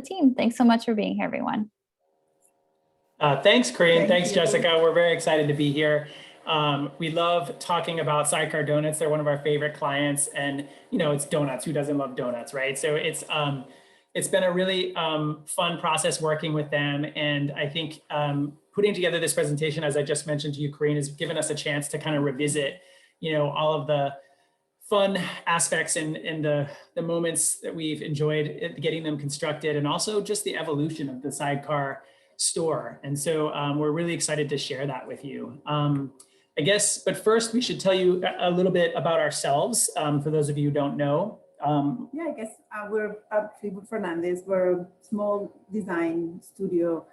team. Thanks so much for being here, everyone. Thanks, Corinne. Thanks, Jessica. We're very excited to be here. We love talking about Sidecar Donuts. They're one of our favorite clients, and it's donuts. Who doesn't love donuts, right? So it's been a really fun process working with them, and I think putting together this presentation, as I just mentioned to you, Corinne, has given us a chance to kind of revisit, all of the fun aspects and the moments that we've enjoyed getting them constructed, and also just the evolution of the Sidecar store. And so we're really excited to share that with you. I guess, but first we should tell you a little bit about ourselves for those of you who don't know. Yeah, I guess we're Tribut Fernandez. We're a small design studio.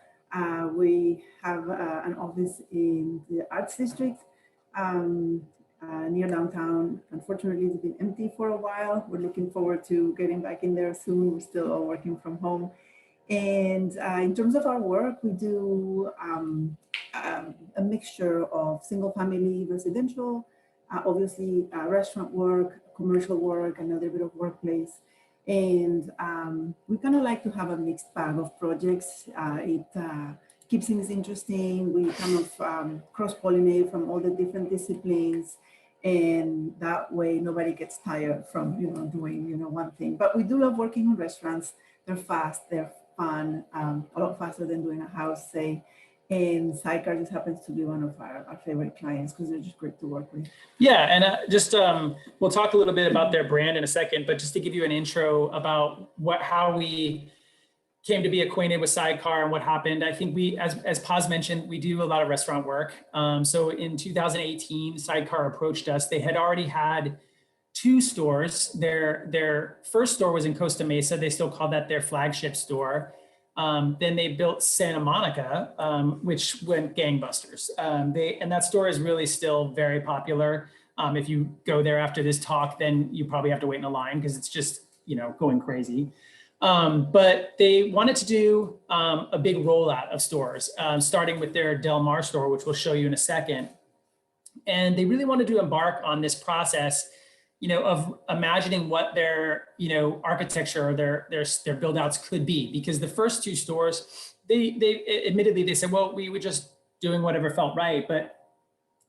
We have an office in the Arts District near downtown. Unfortunately, it's been empty for a while. We're looking forward to getting back in there soon. We're still all working from home. And in terms of our work, we do a mixture of single family residential, obviously restaurant work, commercial work, and a little bit of workplace. And we kind of like to have a mixed bag of projects. It keeps things interesting. We kind of cross-pollinate from all the different disciplines. And that way nobody gets tired from doing one thing. But we do love working on restaurants. They're fast, they're fun, a lot faster than doing a house, say. And Sidecar just happens to be one of our favorite clients because they're just great to work with. Yeah, and we'll talk a little bit about their brand in a second, but just to give you an intro about how we came to be acquainted with Sidecar and what happened. I think we, as Paz mentioned, we do a lot of restaurant work. So in 2018, Sidecar approached us. They had already had 2 stores. Their first store was in Costa Mesa. They still call that their flagship store. Then they built Santa Monica, which went gangbusters. And that store is really still very popular. If you go there after this talk, then you probably have to wait in a line because it's just, going crazy. But they wanted to do a big rollout of stores, starting with their Del Mar store, which we'll show you in a second. And they really wanted to embark on this process, of imagining what their, architecture or their build outs could be. Because the first 2 stores, they admittedly, they said, well, we were just doing whatever felt right. But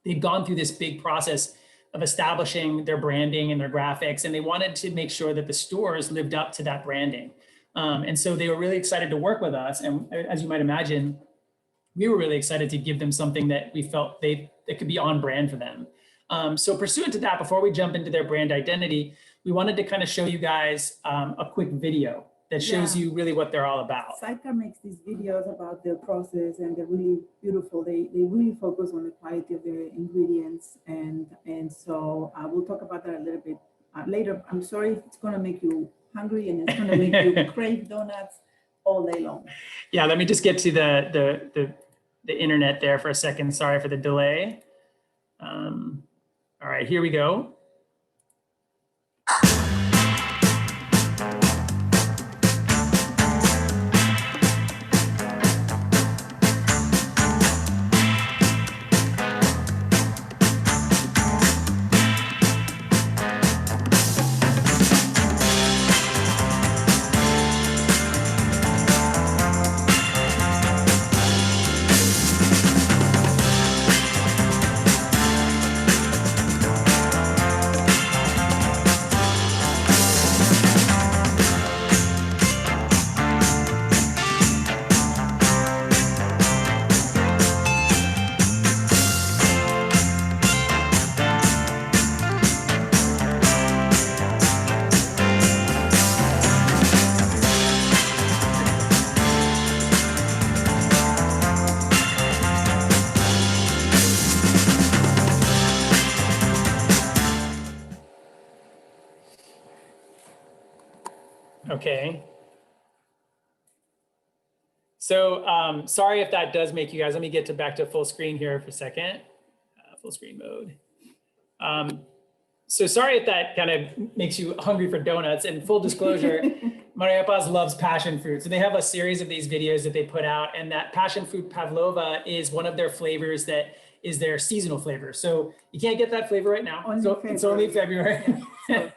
they'd gone through this big process of establishing their branding and their graphics, and they wanted to make sure that the stores lived up to that branding. And so they were really excited to work with us. And as you might imagine, we were really excited to give them something that we felt that could be on brand for them. So pursuant to that, before we jump into their brand identity, we wanted to kind of show you guys a quick video that shows you really what they're all about. Sidecar makes these videos about their process, and they're really beautiful. They really focus on the quality of their ingredients, and so we'll talk about that a little bit later. I'm sorry if it's going to make you hungry and it's going to make you crave donuts all day long. Yeah, let me just get to the internet there for a second. Sorry for the delay. All right, here we go. Okay. So sorry if that does make you guys, let me get back to full screen here for a second, full screen mode. So sorry if that kind of makes you hungry for donuts. And full disclosure, Maria Paz loves passion fruit. So they have a series of these videos that they put out, and that passion fruit pavlova is one of their flavors that is their seasonal flavor. So you can't get that flavor right now. Only So it's only February. Yeah,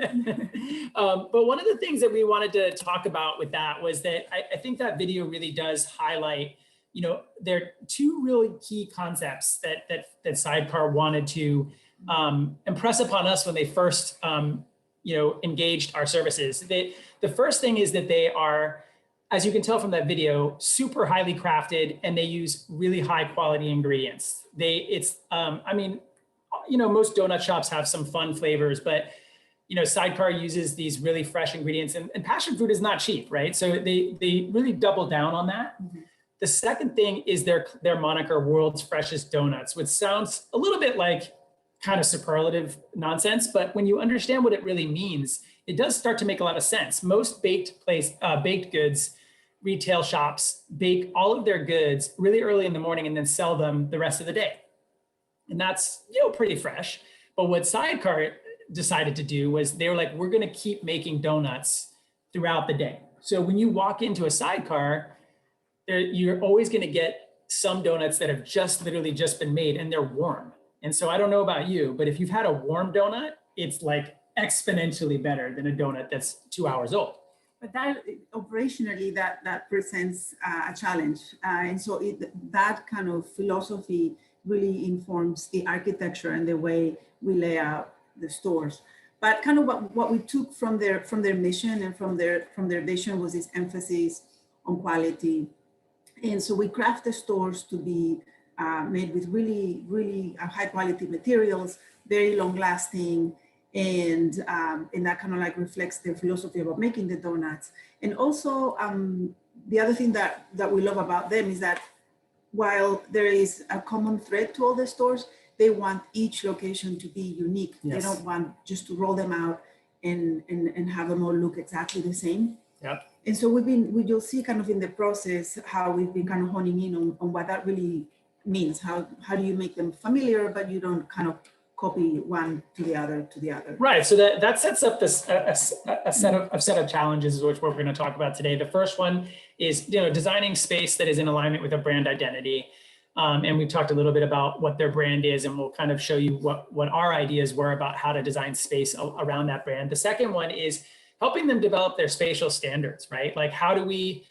But one of the things that we wanted to talk about with that was that I think that video really does highlight, there are two really key concepts that Sidecar wanted to impress upon us when they first, engaged our services. The first thing is that they are, as you can tell from that video, super highly crafted, and they use really high quality ingredients. Most donut shops have some fun flavors, but Sidecar uses these really fresh ingredients, and passion fruit is not cheap, right? So they really double down on that. Mhm. The second thing is their moniker, World's Freshest Donuts, which sounds a little bit like kind of superlative nonsense, but when you understand what it really means, it does start to make a lot of sense. Most baked goods retail shops bake all of their goods really early in the morning and then sell them the rest of the day. And that's, pretty fresh. But what Sidecar decided to do was they were like, we're going to keep making donuts throughout the day. So when you walk into a Sidecar, you're always going to get some donuts that have literally just been made, and they're warm. And so I don't know about you, but if you've had a warm donut, it's like exponentially better than a donut that's 2 hours old. But that operationally, that presents a challenge. And so that kind of philosophy really informs the architecture and the way we lay out the stores. But kind of what we took from their mission and from their vision was this emphasis on quality. And so we craft the stores to be made with really, really high quality materials, very long lasting, and that kind of like reflects their philosophy about making the donuts. And also the other thing that we love about them is that while there is a common thread to all the stores, they want each location to be unique. Yes. They don't want just to roll them out and have them all look exactly the same. Yep. And so you'll see kind of in the process how we've been kind of honing in on what that really means. How do you make them familiar, but you don't kind of copy one to the other. Right. So that sets up this a set of challenges, which we're going to talk about today. The first one is designing space that is in alignment with a brand identity. And we've talked a little bit about what their brand is, and we'll kind of show you what our ideas were about how to design space around that brand. The second one is helping them develop their spatial standards, right? Like how do we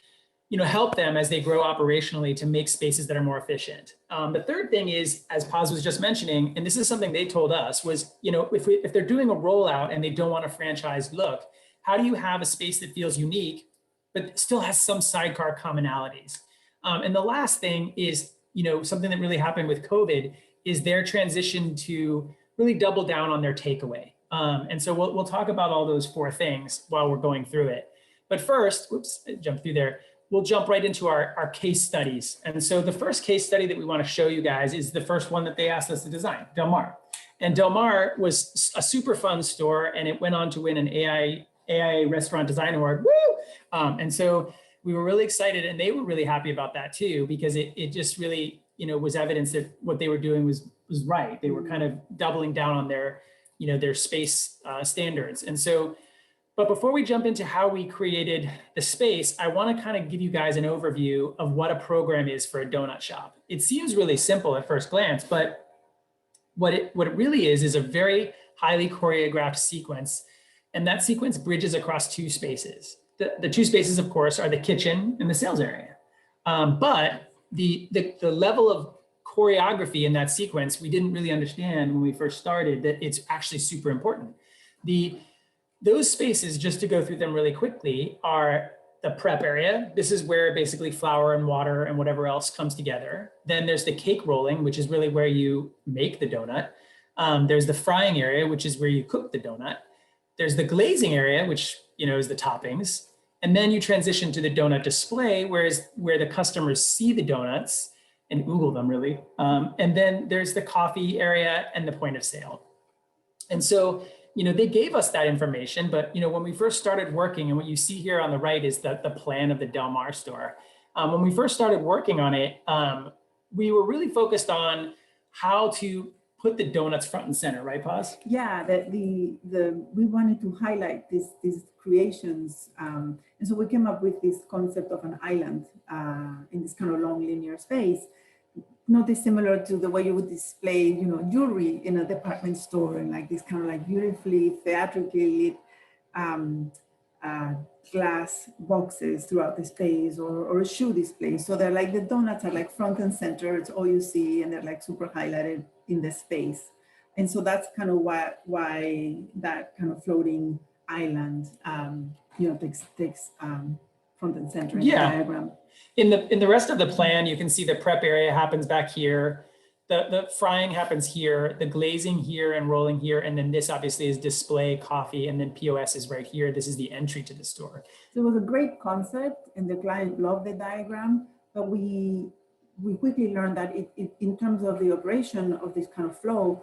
help them as they grow operationally to make spaces that are more efficient. The third thing is, as Paz was just mentioning, and this is something they told us, was if they're doing a rollout and they don't want a franchise look, how do you have a space that feels unique, but still has some Sidecar commonalities? And the last thing is, something that really happened with COVID is their transition to really double down on their takeaway. And so we'll talk about all those four things while we're going through it. But first, I jumped through there. We'll jump right into our case studies. And so the first case study that we want to show you guys is the first one that they asked us to design, Del Mar. And Del Mar was a super fun store, and it went on to win an AIA Restaurant Design Award. Woo! And so we were really excited, and they were really happy about that too, because it just really, was evidence that what they were doing was right. They were kind of doubling down on their space standards. And so, but before we jump into how we created the space, I want to kind of give you guys an overview of what a program is for a donut shop. It seems really simple at first glance, but what it really is a very highly choreographed sequence. And that sequence bridges across two spaces. The two spaces, of course, are the kitchen and the sales area. But the level of choreography in that sequence, we didn't really understand when we first started that it's actually super important. Those spaces, just to go through them really quickly, are the prep area. This is where basically flour and water and whatever else comes together. Then there's the cake rolling, which is really where you make the donut. There's the frying area, which is where you cook the donut. There's the glazing area, which is the toppings. And then you transition to the donut display, where the customers see the donuts and oogle them really. And then there's the coffee area and the point of sale. And so, they gave us that information, but when we first started working, and what you see here on the right is the plan of the Del Mar store. When we first started working on it, we were really focused on how to put the donuts front and center, right, Paz? Yeah, we wanted to highlight these creations, and so we came up with this concept of an island in this kind of long linear space. not dissimilar to the way you would display, you know, jewelry in a department store, and like this kind of like beautifully theatrically lit um, glass boxes throughout the space, or a shoe display. So they're like, the donuts are like front and center, it's all you see, and they're like super highlighted in the space. And so that's kind of why that kind of floating island, you know, takes front and center in the diagram. In the rest of the plan, you can see the prep area happens back here. The frying happens here, the glazing here and rolling here. And then this obviously is display, coffee, and then POS is right here. This is the entry to the store. So it was a great concept and the client loved the diagram, but we quickly learned that in terms of the operation of this kind of flow,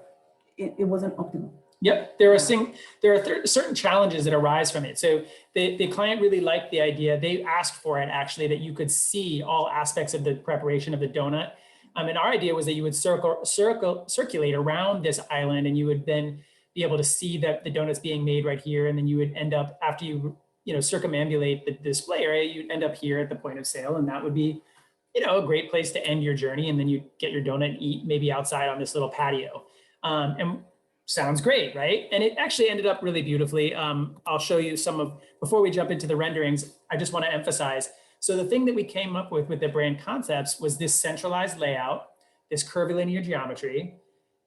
it wasn't optimal. Yep, there are certain challenges that arise from it. So the client really liked the idea. They asked for it actually, that you could see all aspects of the preparation of the donut. And our idea was that you would circulate around this island, and you would then be able to see that the donut's being made right here. And then you would end up, after you circumambulate the display area, you'd end up here at the point of sale, and that would be, a great place to end your journey. And then you get your donut and eat maybe outside on this little patio. And sounds great, right? And it actually ended up really beautifully. I'll show you before we jump into the renderings, I just want to emphasize. So the thing that we came up with the brand concepts was this centralized layout, this curvilinear geometry,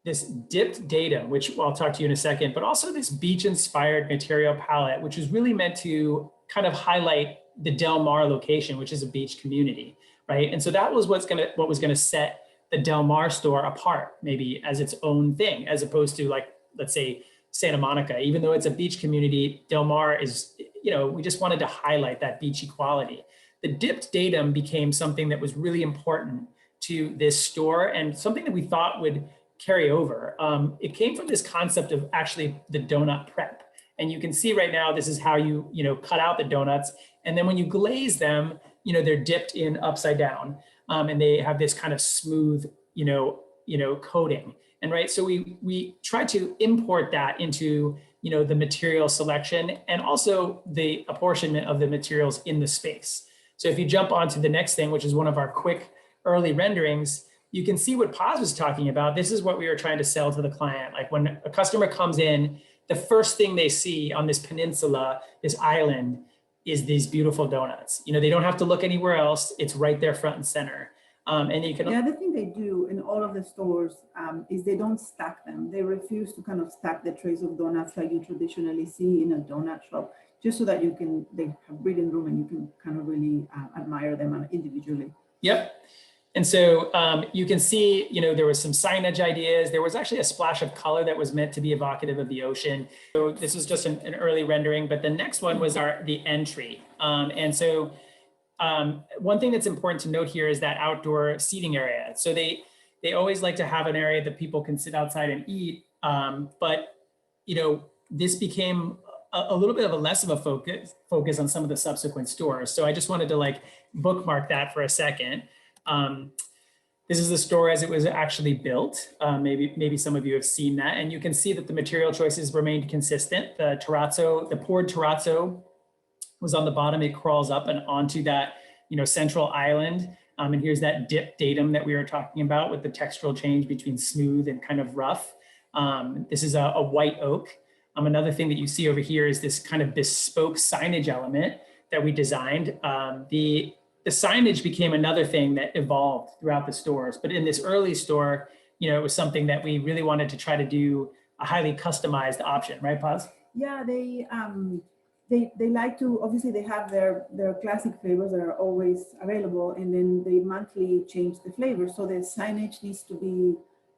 this dipped datum, which I'll talk to you in a second, but also this beach-inspired material palette, which is really meant to kind of highlight the Del Mar location, which is a beach community, right? And so that was what was gonna set the Del Mar store apart, maybe as its own thing, as opposed to, like, let's say Santa Monica. Even though it's a beach community, Del Mar is, we just wanted to highlight that beachy quality. The dipped datum became something that was really important to this store, and something that we thought would carry over. It came from this concept of actually the donut prep. And you can see right now, this is how you cut out the donuts. And then when you glaze them, they're dipped in upside down. And they have this kind of smooth, coating. And right, so we tried to import that into, the material selection, and also the apportionment of the materials in the space. So if you jump onto the next thing, which is one of our quick early renderings, you can see what Paz was talking about. This is what we were trying to sell to the client. Like, when a customer comes in, the first thing they see on this peninsula, this island, is these beautiful donuts. They don't have to look anywhere else. It's right there front and center. And you can. The other thing they do in all of the stores is they don't stack them. They refuse to kind of stack the trays of donuts like you traditionally see in a donut shop, just so that they have breathing room and you can kind of really admire them individually. Yep. And so you can see, there was some signage ideas. There was actually a splash of color that was meant to be evocative of the ocean. So this was just an early rendering, but the next one was the entry. And so one thing that's important to note here is that outdoor seating area. So they always like to have an area that people can sit outside and eat. But this became a little bit of a less of a focus on some of the subsequent stores. So I just wanted to bookmark that for a second. This is the store as it was actually built. Maybe some of you have seen that, and you can see that the material choices remained consistent. The poured terrazzo was on the bottom. It crawls up and onto that, central island. And here's that dip datum that we were talking about with the textural change between smooth and kind of rough. This is a white oak. Another thing that you see over here is this kind of bespoke signage element that we designed. The signage became another thing that evolved throughout the stores. But in this early store, it was something that we really wanted to try to do a highly customized option, right, Paz? Yeah, they like to, obviously they have their classic flavors that are always available, and then they monthly change the flavors. So the signage needs to be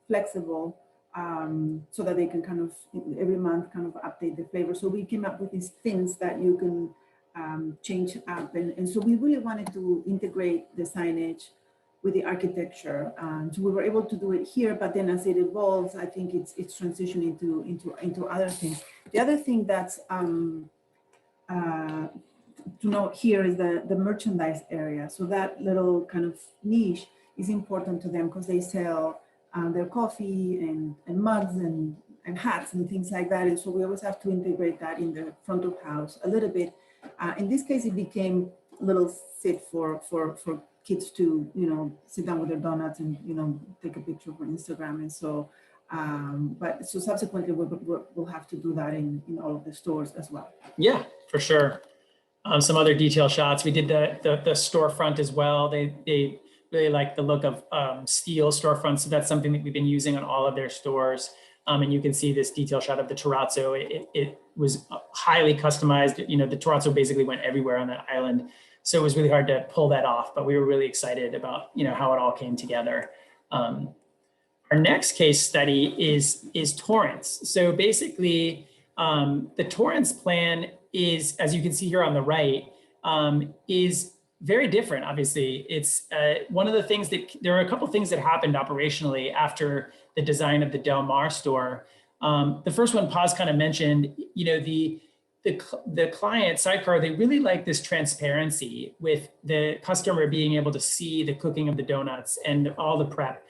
flexible, so that they can kind of every month kind of update the flavor. So we came up with these things that you can change up, and so we really wanted to integrate the signage with the architecture. So we were able to do it here, but then as it evolves, I think it's transitioning into other things. The other thing that's to note here is the merchandise area. So that little kind of niche is important to them because they sell their coffee and mugs and hats and things like that. And so we always have to integrate that in the front of house a little bit. In this case, it became little sit for kids to, sit down with their donuts and, take a picture for Instagram. And so, but so subsequently we'll have to do that in all of the stores as well. Yeah, for sure. Some other detail shots. We did the storefront as well. They really like the look of steel storefronts. So that's something that we've been using on all of their stores. And you can see this detail shot of the terrazzo. It was highly customized. The terrazzo basically went everywhere on that island. So it was really hard to pull that off, but we were really excited about, how it all came together. Our next case study is Torrance. So basically, the Torrance plan is, as you can see here on the right, is very different. Obviously, it's one of the things that there are a couple things that happened operationally after the design of the Del Mar store. The first one, Paz kind of mentioned, the client Sidecar, they really like this transparency with the customer being able to see the cooking of the donuts and all the prep.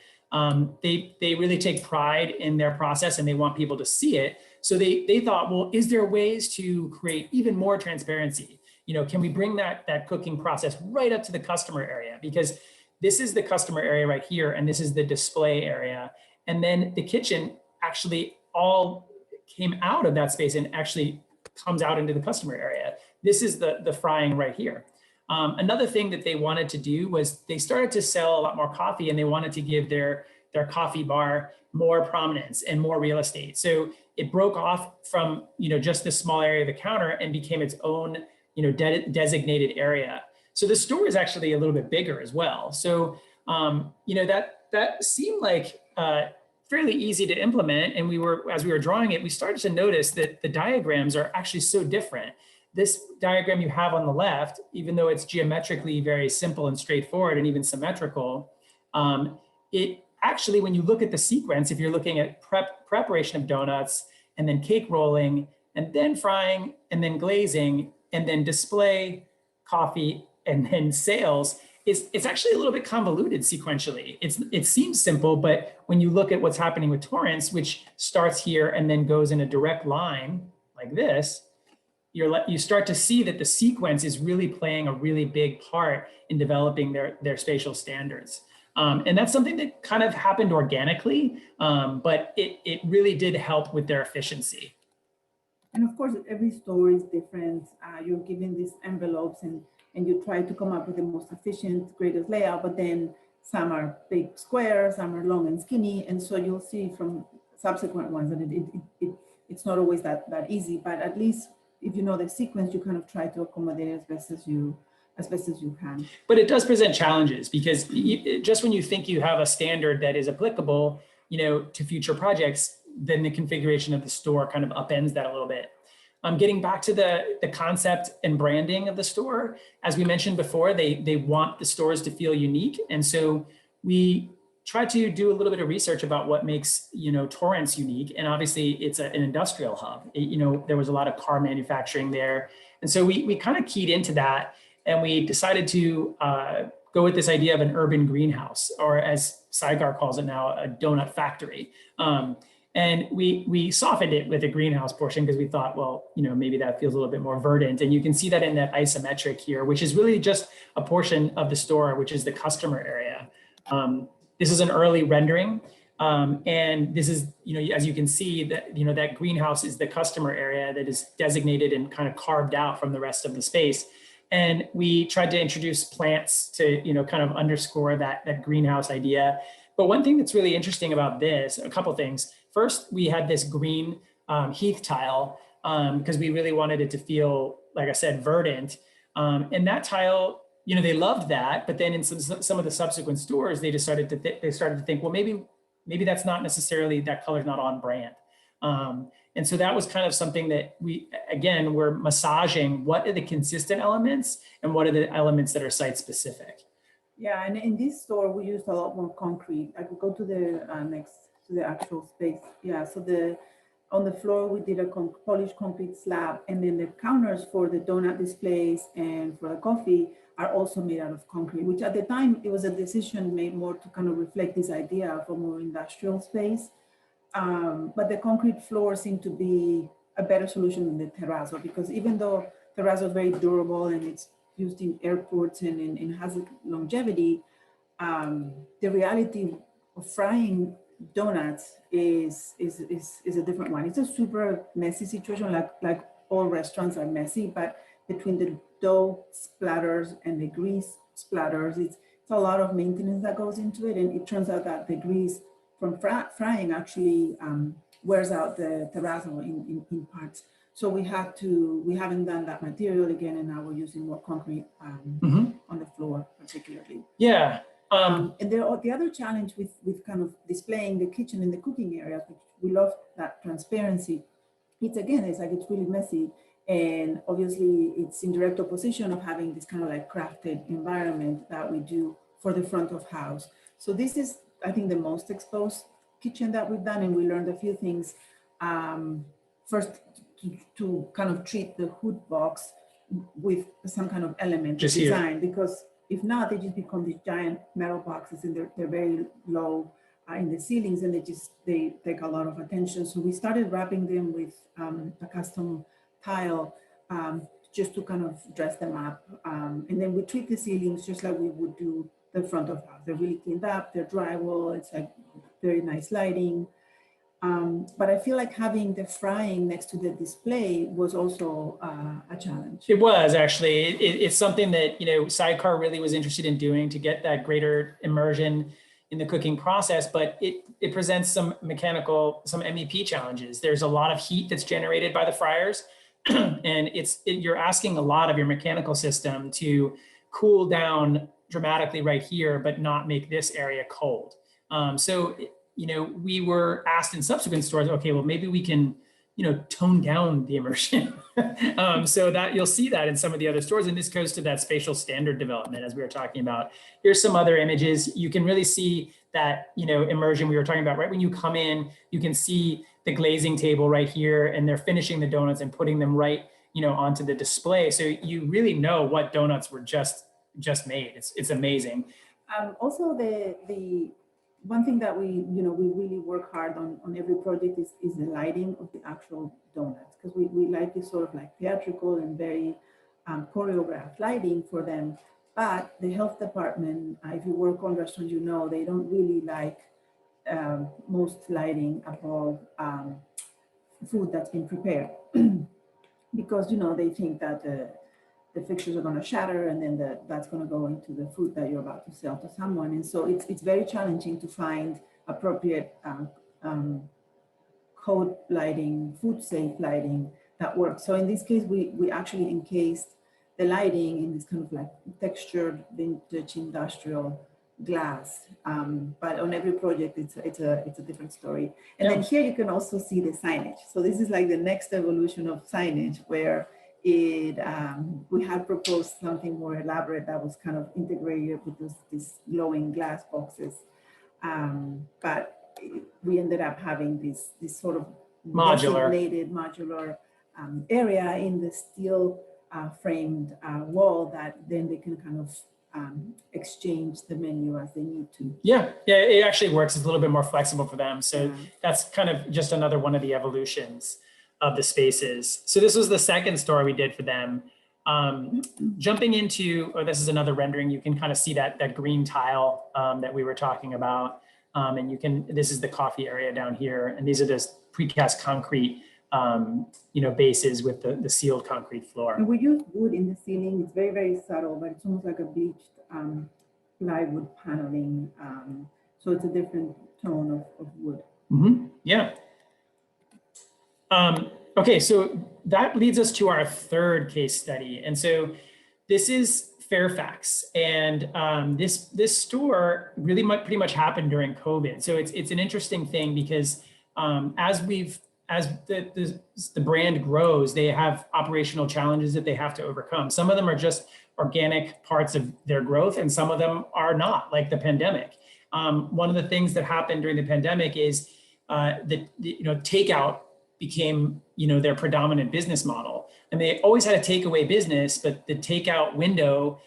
They really take pride in their process and they want people to see it. So they thought, well, is there ways to create even more transparency? Can we bring that cooking process right up to the customer area? Because this is the customer area right here, and this is the display area. And then the kitchen actually all came out of that space and actually comes out into the customer area. This is the frying right here. Another thing that they wanted to do was they started to sell a lot more coffee, and they wanted to give their coffee bar more prominence and more real estate. So it broke off from just this small area of the counter and became its own designated area. So the store is actually a little bit bigger as well. So that seemed like fairly easy to implement. And as we were drawing it, we started to notice that the diagrams are actually so different. This diagram you have on the left, even though it's geometrically very simple and straightforward and even symmetrical, it actually, when you look at the sequence, if you're looking at preparation of donuts and then cake rolling and then frying and then glazing and then display, coffee, and then sales, it's actually a little bit convoluted sequentially. It seems simple, but when you look at what's happening with Torrance, which starts here and then goes in a direct line like this, you start to see that the sequence is really playing a really big part in developing their spatial standards. And that's something that kind of happened organically, but it really did help with their efficiency. And of course, every store is different. You're given these envelopes and you try to come up with the most efficient, greatest layout, but then some are big squares, some are long and skinny. And so you'll see from subsequent ones that it's not always that easy, but at least if you know the sequence, you kind of try to accommodate it as best as you can. But it does present challenges because just when you think you have a standard that is applicable, to future projects, then the configuration of the store kind of upends that a little bit. Getting back to the concept and branding of the store, as we mentioned before, they want the stores to feel unique. And so we try to do a little bit of research about what makes, Torrance unique. And obviously it's an industrial hub. There was a lot of car manufacturing there. And so we kind of keyed into that, and we decided to go with this idea of an urban greenhouse, or as Sidecar calls it now, a donut factory. And we softened it with a greenhouse portion because we thought, well, maybe that feels a little bit more verdant. And you can see that in that isometric here, which is really just a portion of the store, which is the customer area. This is an early rendering. And this is, as you can see that, that greenhouse is the customer area that is designated and kind of carved out from the rest of the space. And we tried to introduce plants to, kind of underscore that greenhouse idea. But one thing that's really interesting about this, a couple things. First, we had this green heath tile because we really wanted it to feel, like I said, verdant. And that tile, they loved that. But then in some of the subsequent stores, they started to think, well, maybe that's not necessarily, that color's not on brand. And so that was kind of something that we're massaging. What are the consistent elements and what are the elements that are site specific? Yeah, and in this store, we used a lot more concrete. I could go to the next to the actual space. Yeah, so on the floor, we did a polished concrete slab, and then the counters for the donut displays and for the coffee are also made out of concrete, which at the time, it was a decision made more to kind of reflect this idea of a more industrial space. But the concrete floor seemed to be a better solution than the terrazzo, because even though terrazzo is very durable and it's used in airports and has longevity, the reality of frying donuts is a different one. It's a super messy situation, like all restaurants are messy, but between the dough splatters and the grease splatters, it's a lot of maintenance that goes into it. And it turns out that the grease from frying actually wears out the terrazzo in parts. So we haven't done that material again, and now we're using more concrete on the floor, particularly. Yeah. And the other challenge with kind of displaying the kitchen and the cooking areas, which we love that transparency, it's really messy. And obviously it's in direct opposition of having this kind of like crafted environment that we do for the front of house. So this is, I think, the most exposed kitchen that we've done, and we learned a few things. First, to kind of treat the hood box with some kind of element Just design, because if not, they just become these giant metal boxes, and they're very low in the ceilings, and they take a lot of attention. So we started wrapping them with a custom tile just to kind of dress them up. And then we treat the ceilings just like we would do the front of house. They're really cleaned up, they're drywall, it's like very nice lighting. But I feel like having the frying next to the display was also a challenge. It was actually, it's something that, Sidecar really was interested in doing to get that greater immersion in the cooking process, but it presents some MEP challenges. There's a lot of heat that's generated by the fryers, and you're asking a lot of your mechanical system to cool down dramatically right here, but not make this area cold. So we were asked in subsequent stores, okay, well, maybe we can, tone down the immersion. So that you'll see that in some of the other stores. And this goes to that spatial standard development, as we were talking about. Here's some other images. You can really see that, immersion we were talking about. Right when you come in, you can see the glazing table right here, and they're finishing the donuts and putting them right, onto the display. So you really know what donuts were just made. It's amazing. Also, the one thing that we really work hard on every project is the lighting of the actual donuts, because we like this sort of like theatrical and very choreographed lighting for them. But the health department, if you work on restaurants, they don't really like most lighting above food that's been prepared because they think that the fixtures are going to shatter, and then that's going to go into the food that you're about to sell to someone. And so it's very challenging to find appropriate code lighting, food safe lighting that works. So in this case, we actually encased the lighting in this kind of like textured vintage industrial glass. But on every project, it's a different story. And then here you can also see the signage. So this is like the next evolution of signage, where we had proposed something more elaborate that was kind of integrated with these glowing glass boxes, but we ended up having this sort of modular area in the steel framed wall that then they can kind of exchange the menu as they need to. Yeah, it actually works. It's a little bit more flexible for them. So that's kind of just another one of the evolutions of the spaces. So this was the second store we did for them. Jumping into, this is another rendering, you can kind of see that green tile that we were talking about. And this is the coffee area down here. And these are just precast concrete, bases with the sealed concrete floor. And we use wood in the ceiling. It's very, very subtle, but it's almost like a bleached plywood paneling. So it's a different tone of wood. Mm-hmm. Yeah. Okay, so that leads us to our third case study. And so this is Fairfax, and this store really pretty much happened during COVID. So it's an interesting thing because as the brand grows, they have operational challenges that they have to overcome. Some of them are just organic parts of their growth, and some of them are not, like the pandemic. One of the things that happened during the pandemic is takeout became their predominant business model. And they always had a takeaway business, but the takeout window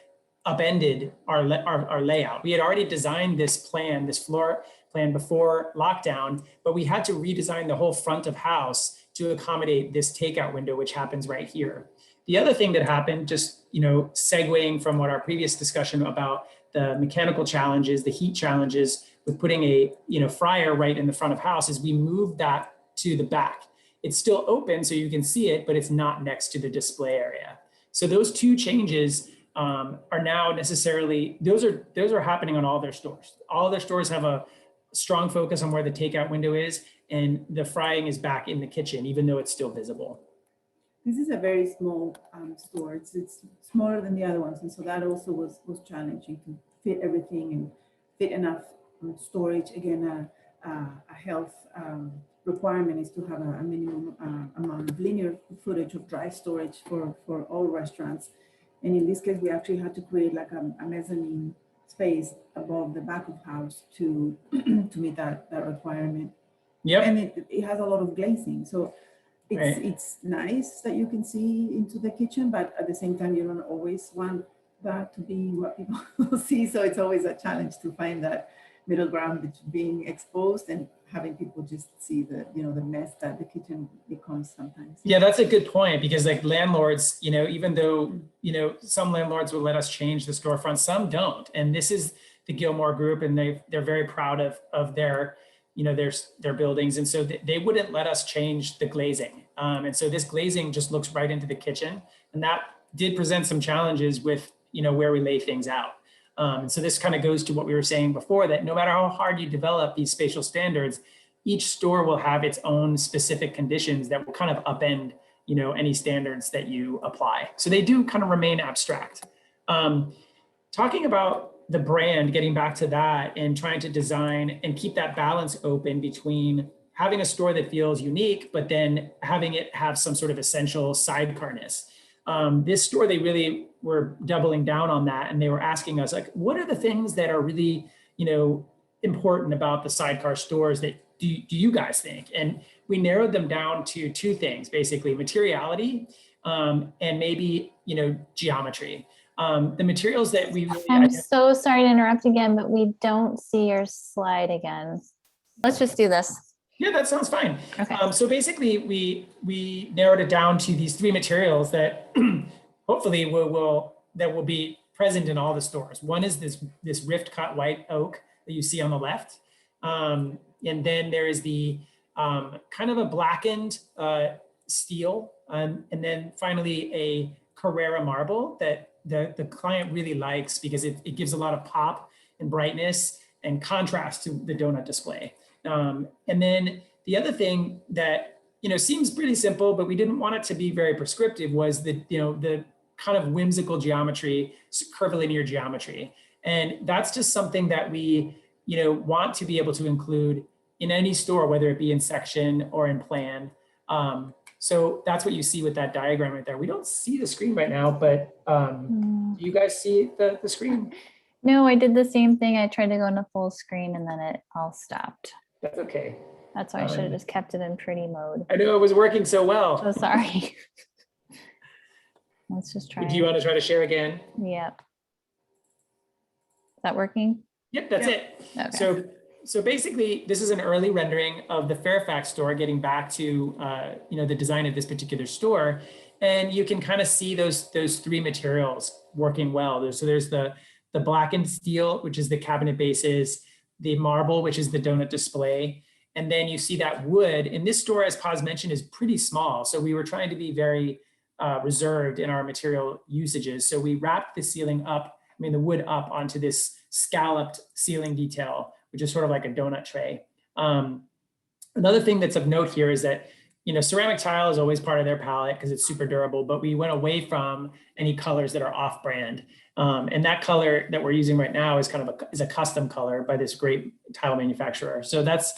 upended our layout. We had already designed this floor plan before lockdown, but we had to redesign the whole front of house to accommodate this takeout window, which happens right here. The other thing that happened, just, segueing from what our previous discussion about the mechanical challenges, the heat challenges with putting a, fryer right in the front of house, is we moved that to the back. It's still open so you can see it, but it's not next to the display area. So those two changes are now necessarily, those are happening on all their stores. All their stores have a strong focus on where the takeout window is, and the frying is back in the kitchen, even though it's still visible. This is a very small store. It's smaller than the other ones, and so that also was challenging to fit everything and fit enough storage. Again, a health requirement is to have a minimum amount of linear footage of dry storage for all restaurants. And in this case, we actually had to create like a mezzanine space above the back of house to meet that requirement. Yep. And it has a lot of glazing, so Right. it's nice that you can see into the kitchen, but at the same time, you don't always want that to be what people see. So it's always a challenge to find that middle ground between being exposed and having people just see the mess that the kitchen becomes sometimes. Yeah, that's a good point, because like landlords, even though, some landlords will let us change the storefront, some don't. And this is the Gilmore Group, and they're very proud of their, their buildings. And so they wouldn't let us change the glazing. And so this glazing just looks right into the kitchen. And that did present some challenges with, where we lay things out. And so this kind of goes to what we were saying before, that no matter how hard you develop these spatial standards, each store will have its own specific conditions that will kind of upend, any standards that you apply. So they do kind of remain abstract. Talking about the brand, getting back to that and trying to design and keep that balance open between having a store that feels unique, but then having it have some sort of essential sidecarness. This store, they really were doubling down on that. And they were asking us, like, what are the things that are really, important about the Sidecar stores that do you guys think? And we narrowed them down to two things, basically: materiality and maybe, geometry. The materials that we really I'm so sorry to interrupt again, but we don't see your slide again. Let's just do this. Yeah, that sounds fine. Okay. So basically, we narrowed it down to these three materials that hopefully will be present in all the stores. One is this rift cut white oak that you see on the left, and then there is the kind of a blackened steel, and then finally a Carrara marble that the client really likes because it gives a lot of pop and brightness and contrast to the donut display. And then the other thing that, seems pretty simple, but we didn't want it to be very prescriptive, was the kind of whimsical geometry, curvilinear geometry. And that's just something that we, want to be able to include in any store, whether it be in section or in plan. So that's what you see with that diagram right there. We don't see the screen right now, but do you guys see the screen? No, I did the same thing. I tried to go into full screen and then it all stopped. That's okay. That's why I should have just kept it in pretty mode. I know it was working so well. So sorry. Let's just try. Do you want to try to share again? Yep. Is that working? Yep, that's it. Okay. So basically, this is an early rendering of the Fairfax store, getting back to the design of this particular store, and you can kind of see those three materials working well. So there's the blackened steel, which is the cabinet bases, the marble, which is the donut display, and then you see that wood. And this store, as Paz mentioned, is pretty small, so we were trying to be very reserved in our material usages. So we wrapped the wood up onto this scalloped ceiling detail, which is sort of like a donut tray. Another thing that's of note here is that, ceramic tile is always part of their palette because it's super durable, but we went away from any colors that are off brand. And that color that we're using right now is kind of a custom color by this great tile manufacturer. So that's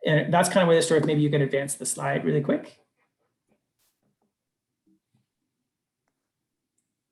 kind of where the store, maybe you can advance the slide really quick.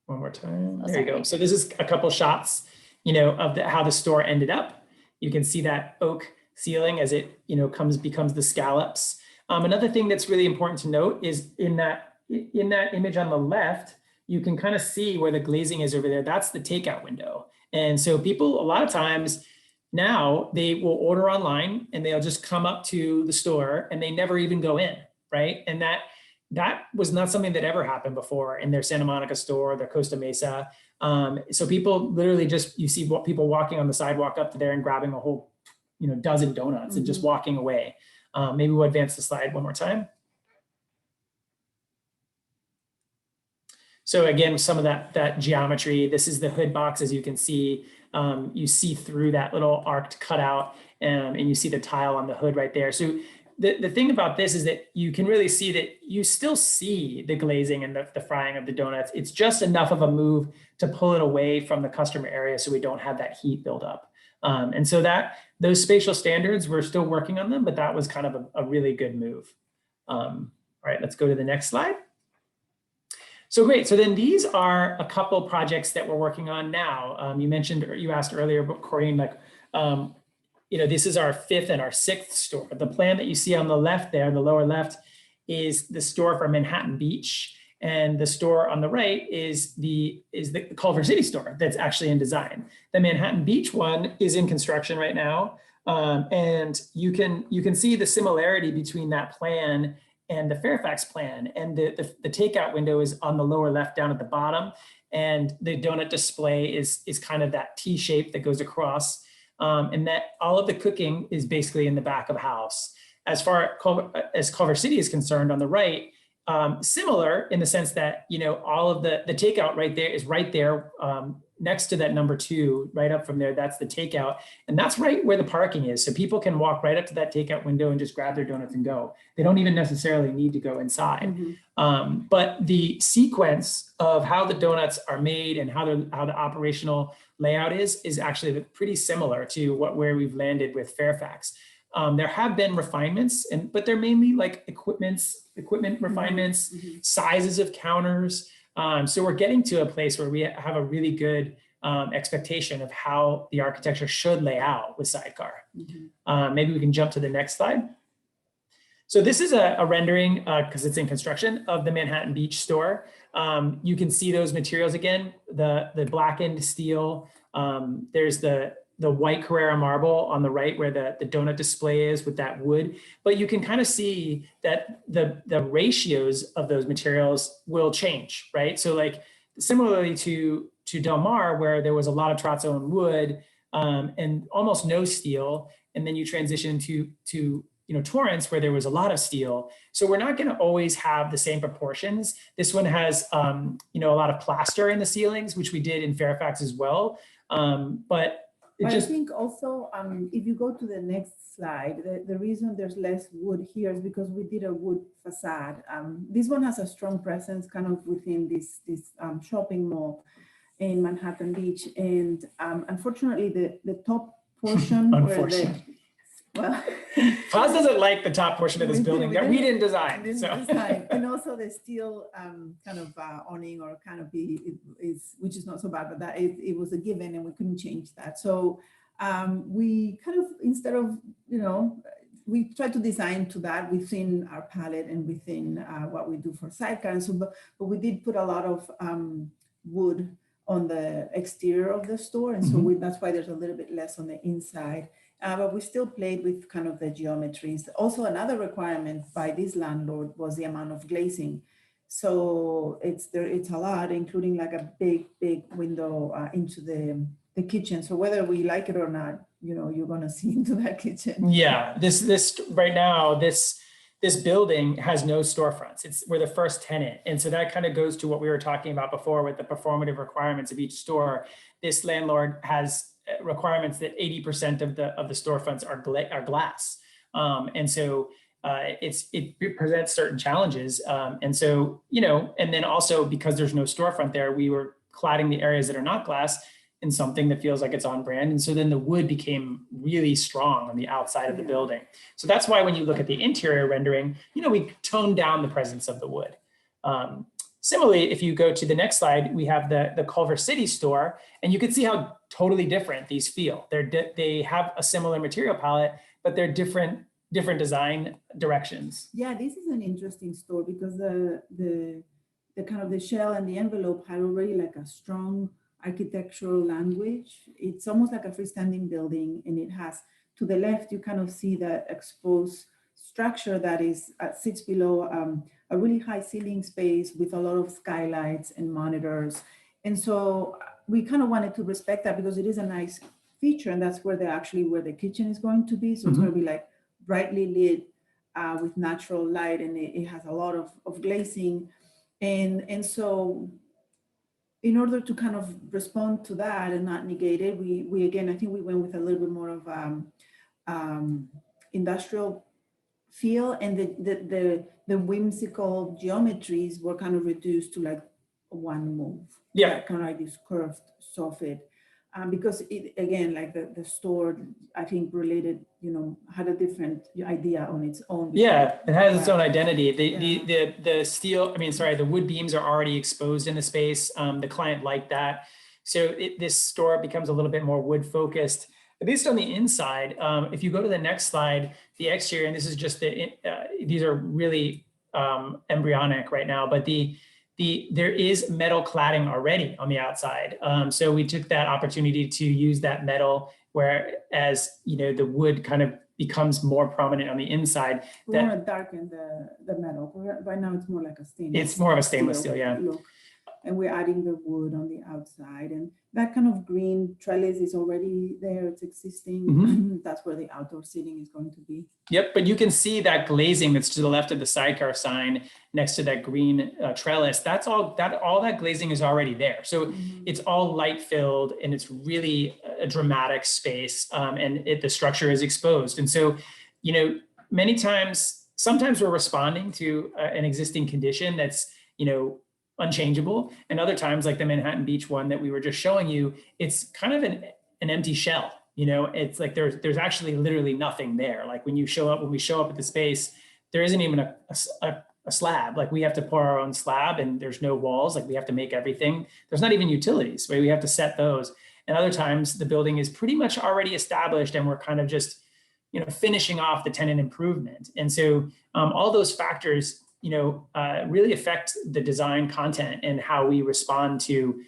One more time. There you go. So this is a couple shots, of how the store ended up. You can see that oak ceiling as it, becomes the scallops. Another thing that's really important to note is in that image on the left, you can kind of see where the glazing is over there. That's the takeout window. And so people, a lot of times now, they will order online and they'll just come up to the store and they never even go in, right? And that that was not something that ever happened before in their Santa Monica store, their Costa Mesa. So people literally just, you see what people walking on the sidewalk up to there and grabbing a whole, dozen donuts and just walking away. Maybe we'll advance the slide one more time. So again, some of that geometry, this is the hood box, as you can see. You see through that little arced cutout, and you see the tile on the hood right there. So the thing about this is that you can really see that you still see the glazing and the frying of the donuts. It's just enough of a move to pull it away from the customer area so we don't have that heat build up. And so those spatial standards, we're still working on them, but that was kind of a really good move. All right, let's go to the next slide. So great. So then these are a couple projects that we're working on now. You mentioned, or you asked earlier, but Corinne, this is our 5th and our 6th store. The plan that you see on the left there, the lower left, is the store for Manhattan Beach. And the store on the right is the Culver City store that's actually in design. The Manhattan Beach one is in construction right now. And you can see the similarity between that plan and the Fairfax plan. And the takeout window is on the lower left down at the bottom. And the donut display is kind of that T shape that goes across. And that all of the cooking is basically in the back of house. As far as Culver City is concerned on the right, similar in the sense that, all of the takeout right there is right there next to that number 2, right up from there, that's the takeout. And that's right where the parking is. So people can walk right up to that takeout window and just grab their donuts and go. They don't even necessarily need to go inside. But the sequence of how the donuts are made and how the operational layout is actually pretty similar to where we've landed with Fairfax. There have been refinements, but they're mainly like equipment refinements, sizes of counters. So we're getting to a place where we have a really good expectation of how the architecture should lay out with Sidecar. Maybe we can jump to the next slide. So this is a rendering, because it's in construction, of the Manhattan Beach store. You can see those materials again, the blackened steel. There's the white Carrara marble on the right where the donut display is with that wood. But you can kind of see that the ratios of those materials will change, right? So like similarly to Del Mar, where there was a lot of terrazzo and wood and almost no steel, and then you transition to Torrance, where there was a lot of steel. So we're not going to always have the same proportions. This one has a lot of plaster in the ceilings, which we did in Fairfax as well. But I think also, if you go to the next slide, the reason there's less wood here is because we did a wood facade. This one has a strong presence kind of within this shopping mall in Manhattan Beach. And unfortunately, the top portion Paz doesn't like the top portion of this building that we didn't design. And also the steel kind of awning or canopy which is not so bad, but that it was a given and we couldn't change that. So we kind of, instead of, we try to design to that within our palette and within what we do for Sidecar. And so, but we did put a lot of wood on the exterior of the store. And so that's why there's a little bit less on the inside. But we still played with kind of the geometries. Also, another requirement by this landlord was the amount of glazing. So it's a lot, including like a big window into the kitchen. So whether we like it or not, you're gonna see into that kitchen. Yeah, this right now, this building has no storefronts. We're the first tenant. And so that kind of goes to what we were talking about before with the performative requirements of each store. This landlord has requirements that 80% of the storefronts are glass. And so it presents certain challenges. And so, and then also because there's no storefront there, we were cladding the areas that are not glass in something that feels like it's on brand. And so then the wood became really strong on the outside of the building. So that's why when you look at the interior rendering, we toned down the presence of the wood. Similarly, if you go to the next slide, we have the Culver City store, and you can see how totally different these feel. They have a similar material palette, but they're different design directions. Yeah, this is an interesting store because the kind of the shell and the envelope had already like a strong architectural language. It's almost like a freestanding building, and it has, to the left, you kind of see that exposed structure that sits below a really high ceiling space with a lot of skylights and monitors. And so we kind of wanted to respect that because it is a nice feature, and that's where where the kitchen is going to be. So it's going to be like brightly lit with natural light, and it has a lot of glazing. And so in order to kind of respond to that and not negate it, we again, I think we went with a little bit more of industrial feel, and the whimsical geometries were kind of reduced to like one move. Yeah. Kind of like this curved soffit. Because it, again, like the store, I think related, had a different idea on its own. Yeah, it has its own identity. The steel, the wood beams are already exposed in the space. The client liked that. So this store becomes a little bit more wood focused, at least on the inside. If you go to the next slide, the exterior, and this is just these are really embryonic right now, but there is metal cladding already on the outside. So we took that opportunity to use that metal, whereas, the wood kind of becomes more prominent on the inside. We want to darken the metal. Right now it's more like a stainless. It's more of a stainless steel, yeah. Look. And we're adding the wood on the outside, and that kind of green trellis is already there. It's existing. That's where the outdoor seating is going to be. Yep, but you can see that glazing that's to the left of the Sidecar sign next to that green trellis. All that glazing is already there. So it's all light filled, and it's really a dramatic space, and the structure is exposed. And so, sometimes we're responding to an existing condition that's, unchangeable, and other times, like the Manhattan Beach one that we were just showing you, it's kind of an empty shell. It's like there's actually literally nothing there. Like when we show up at the space, there isn't even a slab. Like we have to pour our own slab, and there's no walls. Like we have to make everything. There's not even utilities, right? We have to set those. And other times the building is pretty much already established, and we're kind of just, finishing off the tenant improvement. And so all those factors, really affect the design content and how we respond to,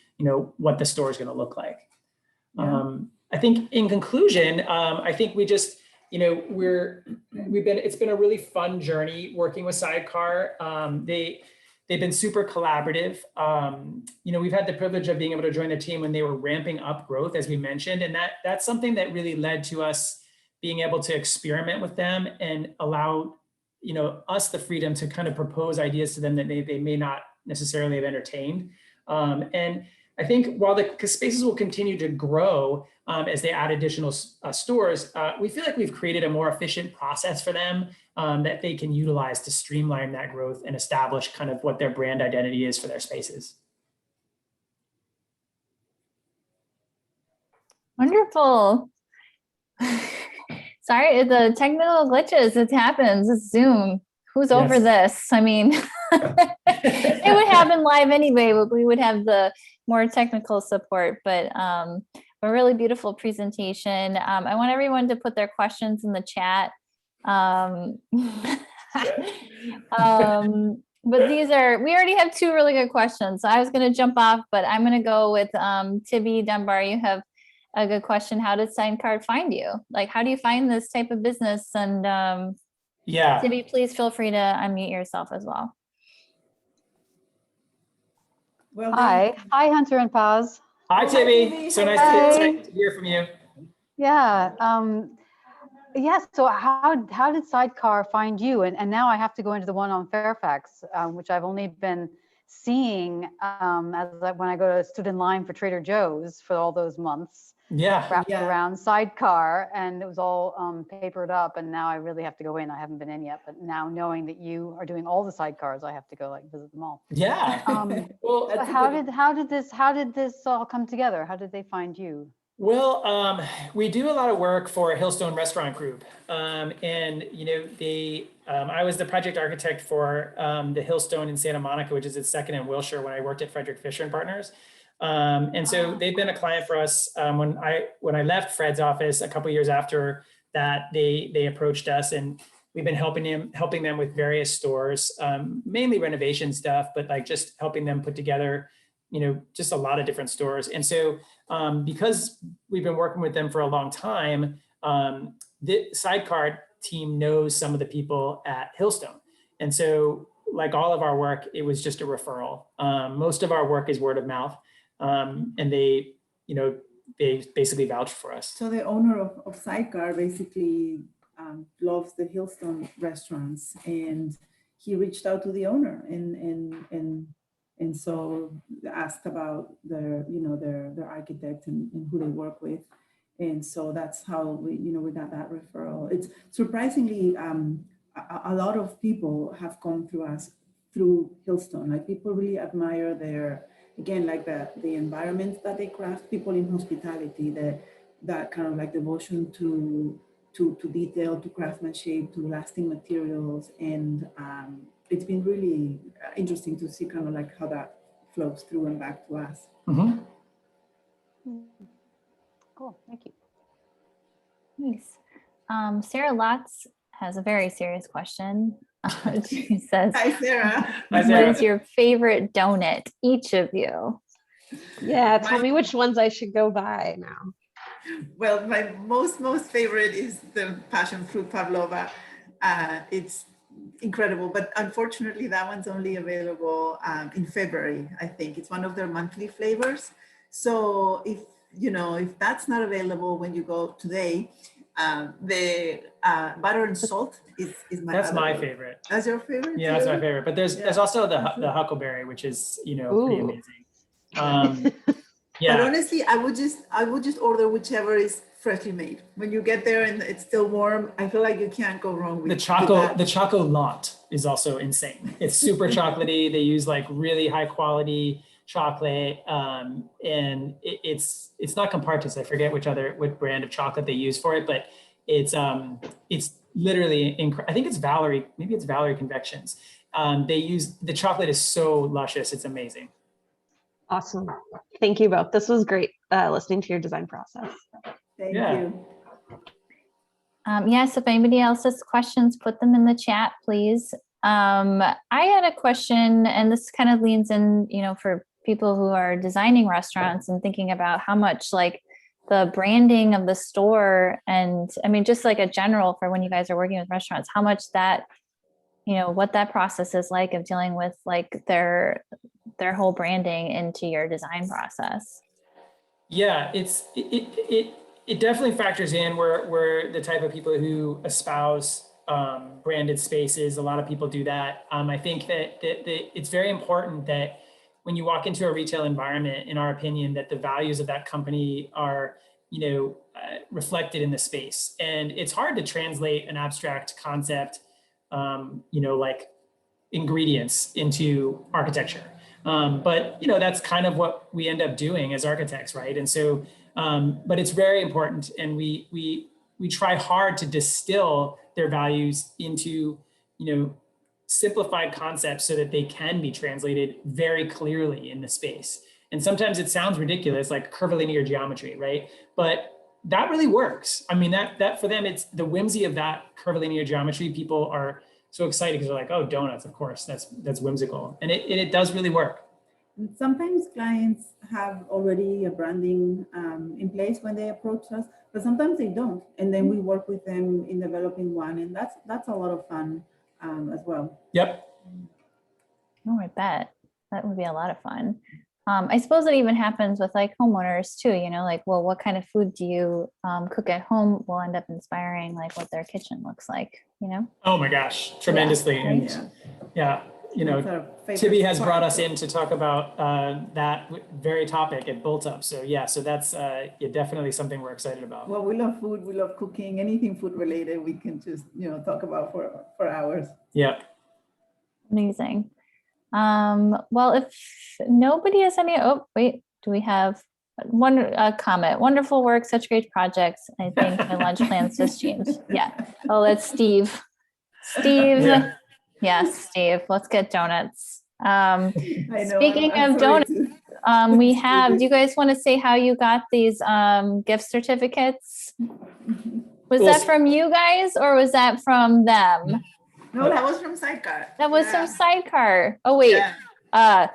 what the store is going to look like. Yeah. I think in conclusion, I think we just, it's been a really fun journey working with Sidecar. They've been super collaborative. We've had the privilege of being able to join the team when they were ramping up growth, as we mentioned, and that's something that really led to us being able to experiment with them and allow us the freedom to kind of propose ideas to them that they may not necessarily have entertained. And I think while the spaces will continue to grow as they add additional stores, we feel like we've created a more efficient process for them that they can utilize to streamline that growth and establish kind of what their brand identity is for their spaces. Wonderful. Sorry, the technical glitches, it happens. It's Zoom. Who's over this? I mean, it would happen live anyway, but we would have the more technical support, but a really beautiful presentation. I want everyone to put their questions in the chat. But we already have two really good questions. So I was going to jump off, but I'm going to go with Tibby Dunbar. You have a good question. How did Sidecar find you? Like, how do you find this type of business? And Tibby, please feel free to unmute yourself as well. Well, hi, Hunter and Paz. Hi, Tibby. So nice to hear from you. Yeah. So how did Sidecar find you? And now I have to go into the one on Fairfax, which I've only been seeing when I go to stood in line for Trader Joe's for all those months. Wrapped around Sidecar, and it was all papered up, and now I really have to go in. I haven't been in yet, but now knowing that you are doing all the Sidecars, I have to go visit them all. Yeah. Well, how did this all come together? How did they find you? Well, we do a lot of work for Hillstone Restaurant Group, and I was the project architect for the Hillstone in Santa Monica, which is its second in Wilshire, when I worked at Frederick Fisher and Partners. And so they've been a client for us. When I left Fred's office a couple of years after that, they approached us, and we've been helping them with various stores, mainly renovation stuff, but just helping them put together, just a lot of different stores. And so because we've been working with them for a long time, the Sidecar team knows some of the people at Hillstone. And so like all of our work, it was just a referral. Most of our work is word of mouth. And they, they basically vouch for us. So the owner of Sidecar basically loves the Hillstone restaurants, and he reached out to the owner and so asked about their architect and who they work with. And so that's how we got that referral. It's surprisingly, a lot of people have come through us through Hillstone. Like, people really admire their, again, like the environment that they craft, people in hospitality, that kind of like devotion to detail, to craftsmanship, to lasting materials. And it's been really interesting to see kind of like how that flows through and back to us. Mm-hmm. Cool, thank you. Nice. Sarah Lotz has a very serious question. She says, Hi, Sarah. Hi, what Sarah. is your favorite donut, each of you? Yeah, tell me which ones I should go buy now. Well, my most favorite is the passion fruit pavlova. It's incredible, but unfortunately that one's only available in February. I think it's one of their monthly flavors. So if that's not available when you go today, the butter and salt is my That's my favorite. favorite. That's your favorite? Yeah, that's too? my favorite. But there's also the huckleberry, which is pretty Ooh. amazing. But Yeah, honestly, I would just order whichever is freshly made. When you get there and it's still warm, I feel like you can't go wrong with the chocolat is also insane. It's super chocolatey. They use like really high quality chocolate, and it's not Compartis. I forget what brand of chocolate they use for it, but it's literally I think it's Valerie. Maybe it's Valerie Confections. They use the chocolate is so luscious. It's amazing. Awesome. Thank you both. This was great listening to your design process. Thank Yeah. you. Yes, if anybody else has questions, put them in the chat, please. I had a question, and this kind of leans in, for people who are designing restaurants and thinking about how much like the branding of the store, and I mean, just like a general for when you guys are working with restaurants, how much that, what that process is like of dealing with like their whole branding into your design process. Yeah, it definitely factors in. We're the type of people who espouse branded spaces. A lot of people do that. I think that it's very important that when you walk into a retail environment, in our opinion, that the values of that company are reflected in the space. And it's hard to translate an abstract concept, like ingredients into architecture. But that's kind of what we end up doing as architects, right? And so, but it's very important, and we try hard to distill their values into simplified concepts so that they can be translated very clearly in the space. And sometimes it sounds ridiculous, like curvilinear geometry, right? But that really works. I mean, that for them, it's the whimsy of that curvilinear geometry. People are so excited because they're like, oh, donuts, of course, that's whimsical. And it does really work. Sometimes clients have already a branding in place when they approach us, but sometimes they don't. And then we work with them in developing one, and that's a lot of fun as well. Yep. Oh, I bet that would be a lot of fun. I suppose it even happens with like homeowners too, like, well, what kind of food do you cook at home will end up inspiring like what their kitchen looks like, Oh my gosh, tremendously. Yeah, And right? yeah, That's our favorite Tibby has part. brought us in to talk about that very topic at Built Up. So yeah, so that's definitely something we're excited about. Well, we love food. We love cooking. Anything food related, we can just talk about for hours. Yeah. Amazing. Well, if nobody has any, oh, wait, do we have one comment? Wonderful work, such great projects. I think my lunch plans just changed. Yeah. Oh, that's Steve. Steve. Yeah. Yes, Steve. Let's get donuts. I know, Speaking I'm of sorry donuts, to- we have, do you guys want to say how you got these gift certificates? Was Well, that from you guys or was that from them? No, that was from Sidecar. That was Yeah. from Sidecar. Oh, wait. Yeah.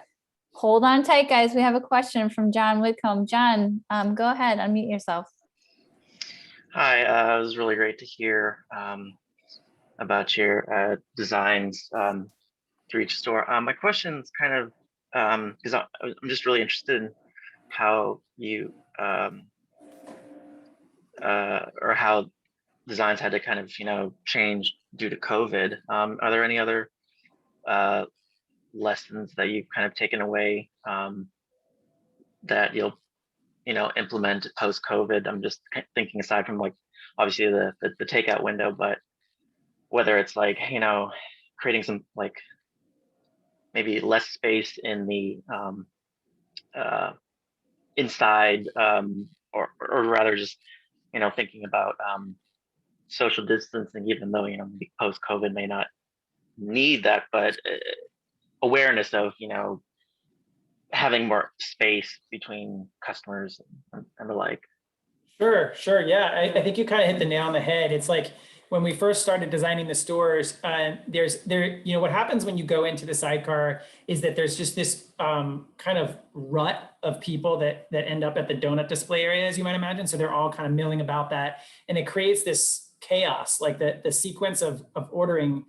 Hold on tight, guys. We have a question from John Whitcomb. John, go ahead, unmute yourself. Hi, it was really great to hear about your designs through each store. My question is kind of because I'm just really interested in how you or how designs had to kind of change due to COVID. Are there any other uh, lessons that you've kind of taken away that you'll implement post COVID? I'm just thinking aside from like obviously the takeout window, but whether it's like creating some like maybe less space in the uh, inside or rather just thinking about social distancing, even though post COVID may not need that, but awareness of having more space between customers and the like. Sure. Yeah, I think you kind of hit the nail on the head. It's like when we first started designing the stores, what happens when you go into the Sidecar is that there's just this kind of rut of people that end up at the donut display area, as you might imagine. So they're all kind of milling about that, and it creates this chaos. Like the sequence of ordering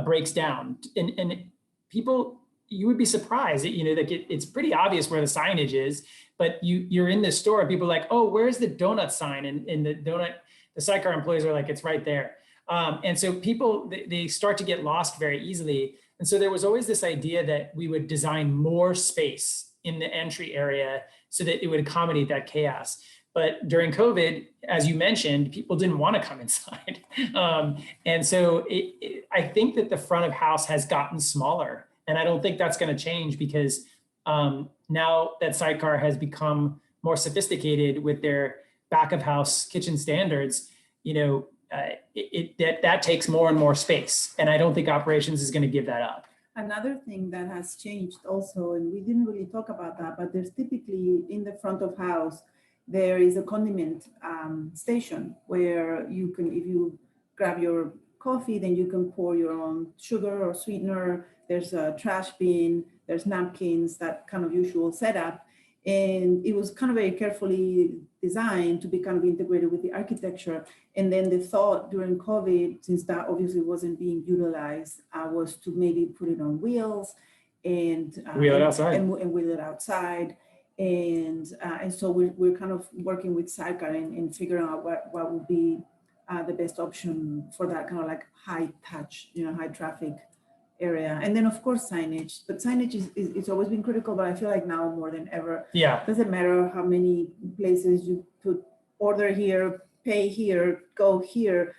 breaks down, and people, you would be surprised that like it's pretty obvious where the signage is. But you're in this store and people are like, oh, where's the donut sign? And the Sidecar employees are like, it's right there. And so people, they start to get lost very easily. And so there was always this idea that we would design more space in the entry area so that it would accommodate that chaos. But during COVID, as you mentioned, people didn't want to come inside. And so I think that the front of house has gotten smaller. And I don't think that's going to change because now that Sidecar has become more sophisticated with their back of house kitchen standards, that takes more and more space. And I don't think operations is going to give that up. Another thing that has changed also, and we didn't really talk about that, but there's typically in the front of house, there is a condiment station where you can, if you grab your coffee, then you can pour your own sugar or sweetener. There's a trash bin, there's napkins, that kind of usual setup. And it was kind of very carefully designed to be kind of integrated with the architecture. And then the thought during COVID, since that obviously wasn't being utilized, was to maybe put it on wheels and wheel it outside. And wheel it outside. And so we're kind of working with Sidecar and figuring out what would be the best option for that kind of like high touch, high traffic area. And then of course signage, but signage is it's always been critical, but I feel like now more than ever, Yeah, doesn't matter how many places you put, order here, pay here, go here.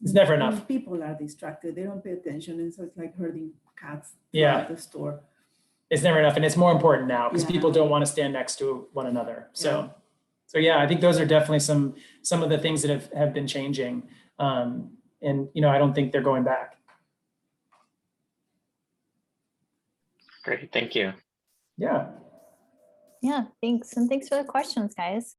it's never enough. People are distracted, they don't pay attention, and so it's like herding cats Yeah, throughout the store. it's never enough, and it's more important now because Yeah. people don't want to stand next to one another. Yeah. So yeah, I think those are definitely some of the things that have been changing, and I don't think they're going back. Great, thank you. Yeah. Yeah, thanks. And thanks for the questions, guys.